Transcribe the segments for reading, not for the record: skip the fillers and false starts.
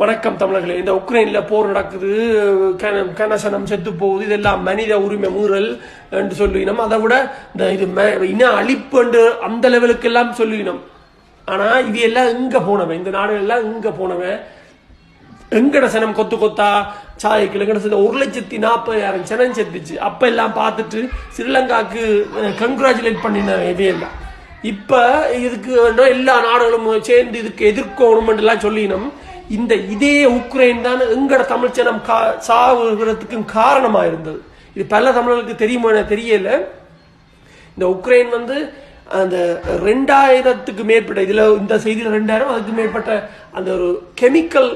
வணக்கம் தமிழர்களே. இந்த உக்ரைன்ல போர் நடக்குது, கனசனம் செத்து போகுது, இதெல்லாம் மனித உரிமை மீறல் என்று சொல்லினோம். அதை விட இந்த இது இன அழிப்பு என்று அந்த லெவலுக்கு எல்லாம் சொல்லினோம். ஆனா இது எல்லாம் எங்க போனவன், இந்த நாடுகள் எல்லாம் எங்க போனவன், எங்கட சனம் கொத்து கொத்தா சாயக்கில் எங்கட 1,40,000 சனம் செத்துச்சு. அப்ப எல்லாம் பார்த்துட்டு ஸ்ரீலங்காக்கு கங்க்ராச்சுலேட் பண்ணின இவையெல்லாம். இப்ப இதுக்கு எல்லா நாடுகளும் சேர்ந்து இதுக்கு எதிர்க்கணும் எல்லாம் சொல்லினோம். இந்த இதே உக்ரைன் தான் எங்கட தமிழ் சனம் சாவுகிறதுக்கும் காரணமா இருந்தது. இது பல தமிழர்களுக்கு தெரியுமா தெரியல. இந்த உக்ரைன் அந்த 2000க்கு மேற்பட்ட, இதுல இந்த செய்தியில் 2000 அதுக்கு மேற்பட்ட அந்த ஒரு கெமிக்கல்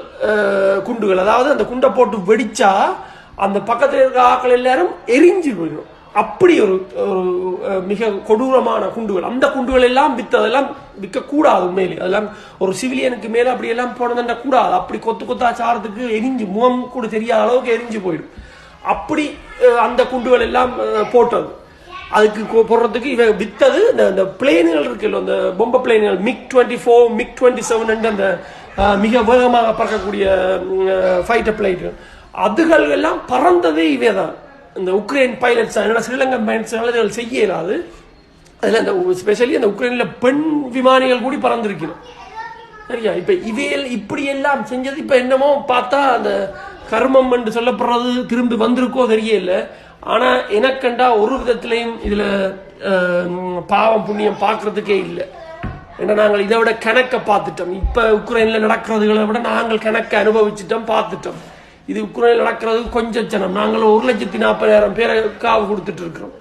குண்டுகள், அதாவது அந்த குண்டை போட்டு வெடிச்சா அந்த பக்கத்தில் இருக்கிற ஆக்கள் எல்லாரும் எரிஞ்சு போயிடும். அப்படி ஒரு மிக கொடூரமான குண்டுகள். அந்த குண்டுகள் எல்லாம் அதெல்லாம் விற்கக்கூடாது. உண்மையிலே அதெல்லாம் ஒரு சிவிலியனுக்கு மேல அப்படி எல்லாம் போனதுன்னா கூடாது. அப்படி கொத்து கொத்தா சாரத்துக்கு எரிஞ்சு முகம் கூட தெரியாத அளவுக்கு எரிஞ்சு போயிடும். அப்படி அந்த குண்டுகள் எல்லாம் போட்டது. அதுக்கு போடுறதுக்கு இவன் வித்தது இந்த பிளேன்கள் இருக்குல்ல, அந்த பொம்பை பிளேன்கள் MiG-24 MiG-27 அந்த மிக வேகமாக பறக்கக்கூடிய ஃபைட்டர் பிளைன்கள், அதுகள் எல்லாம் பறந்ததே இவே தான். இந்த உக்ரைன் பைலட்ஸ், ஸ்ரீலங்கன் பைலட்ஸ் செய்ய இயலாது. அதில் அந்த ஸ்பெஷலி அந்த உக்ரைன்ல பெண் விமானிகள் கூட பறந்துருக்கணும். சரியா? இப்ப இவையல் இப்படி எல்லாம் செஞ்சது இப்ப என்னமோ பார்த்தா அந்த கர்மம் என்று சொல்லப்படுறது திரும்பி வந்திருக்கோ தெரியல. ஆனா எனக்கண்டா ஒரு விதத்திலையும் இதுல பாவம் புண்ணியம் பார்க்கறதுக்கே இல்லை. ஏன்னா நாங்கள் இதை விட கணக்க பார்த்துட்டோம். இப்ப உக்ரைன்ல நடக்கிறதுகளை விட நாங்கள் கணக்க அனுபவிச்சுட்டோம், பார்த்துட்டோம். இது உக்ரைன்ல நடக்கிறது கொஞ்சம் ஜனம். நாங்கள் 1,40,000 பேரை காவு கொடுத்துட்டு இருக்கிறோம்.